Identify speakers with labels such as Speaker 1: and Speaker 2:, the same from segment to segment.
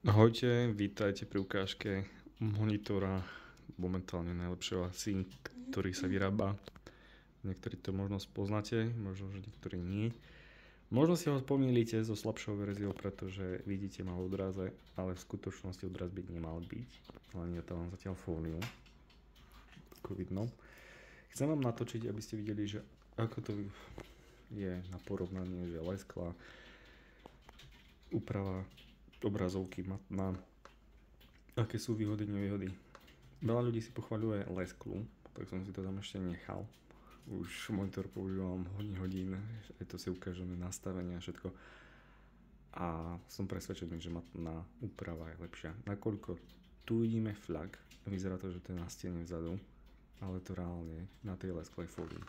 Speaker 1: Ahojte, vítajte pri ukážke monitora momentálne najlepšieho asi, ktorý sa vyrába. Niektorí to možno spoznáte, možno, že niektorí nie. Možno si ho pomýlite so slabšou verziou, pretože vidíte ma v odraze, ale v skutočnosti odraz byť nemal byť. Len ja tam mám zatiaľ fóliu, ako vidno. Chcem vám natočiť, aby ste videli, že ako to je na porovnanie, že lesklá úprava obrazovky má, aké sú výhody, nevýhody. Veľa ľudí si pochvaľuje lesklú, tak som si to tam ešte nechal. Už monitor používam hodín, aj to si ukážeme nastavenia a všetko. A som presvedčený, že matná úprava je lepšia. Nakoľko tu vidíme flag, vyzerá to, že to je na stene vzadu, ale to reálne na tej lesklej fólii.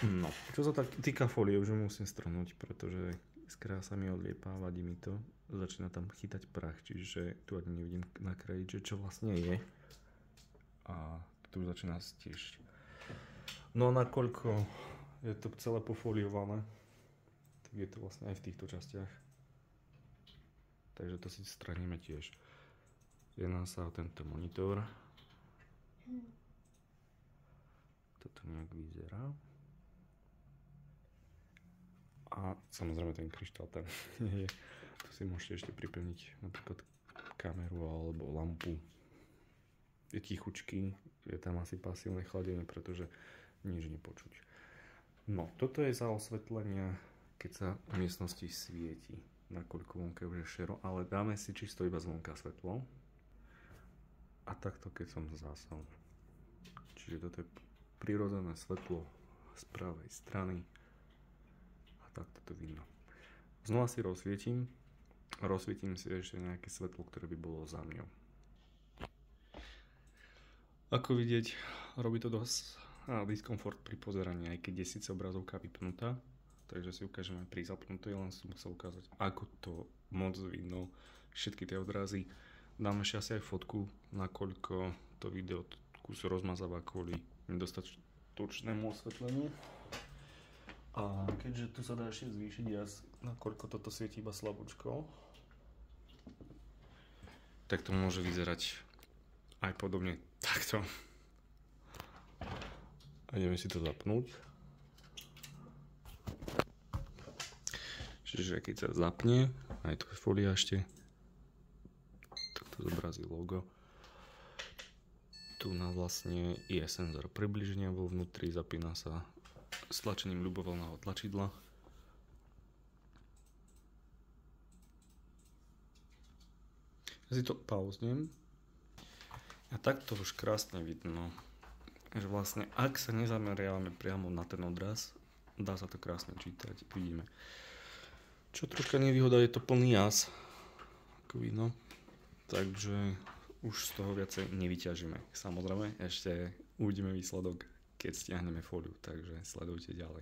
Speaker 1: No, čo sa tak týka fólie, už musím strhnúť, pretože skrátka sa mi odliepa, vadí mi to. Začína tam chytať prach, čiže tu ani nevidím na kraji, že čo vlastne je. A tu už začína stieť. No a nakoľko je to celé pofoliované, tak je to vlastne aj v týchto častiach. Takže to si strhneme tiež. Jedná sa o tento monitor. Toto nejak vyzerá. A samozrejme ten kryštál tam nie je. Tu si môžete ešte pripevniť napríklad kameru alebo lampu. Je tichučký, je tam asi pasívne chladenie, pretože nič nepočuť. No, toto je za osvetlenia, keď sa v miestnosti svieti, nakoľko vonka už je šero, ale dáme si čisto iba zvonka svetlo. A takto keď som zásal. Čiže toto je prirodzené svetlo z pravej strany. Takto to vidno. Znova si rozsvietím. Rozsvietím si ešte nejaké svetlo, ktoré by bolo za mňou. Ako vidieť, robí to dosť diskomfort pri pozeraní, aj keď je síce obrazovka vypnutá. Takže si ukážeme pri zapnutej, len som musel ukázať, ako to moc vidno. Všetky tie odrazy. Dám ešte asi aj fotku, nakoľko to video kus rozmazáva kvôli nedostatočnému osvetleniu. A keďže tu sa dá ešte zvýšiť jas, nakoľko toto svieti iba slabúčko, tak to môže vyzerať aj podobne takto. A ideme si to zapnúť. Čiže keď sa zapne, aj tu je folia ešte, tak to zobrazí logo. Tu na vlastne je senzor približenia vo vnútri, zapína sa stlačením ľubovoľného tlačidla. Ja si to pauznem. A takto už krásne vidno, že vlastne ak sa nezameriavame priamo na ten odraz, dá sa to krásne čítať, vidíme. Čo troška nevýhoda, je to plný jas, ako vidno, takže už z toho viacej nevyťažíme. Samozrejme, ešte uvidíme výsledok, keď stiahneme fóliu, takže sledujte ďalej.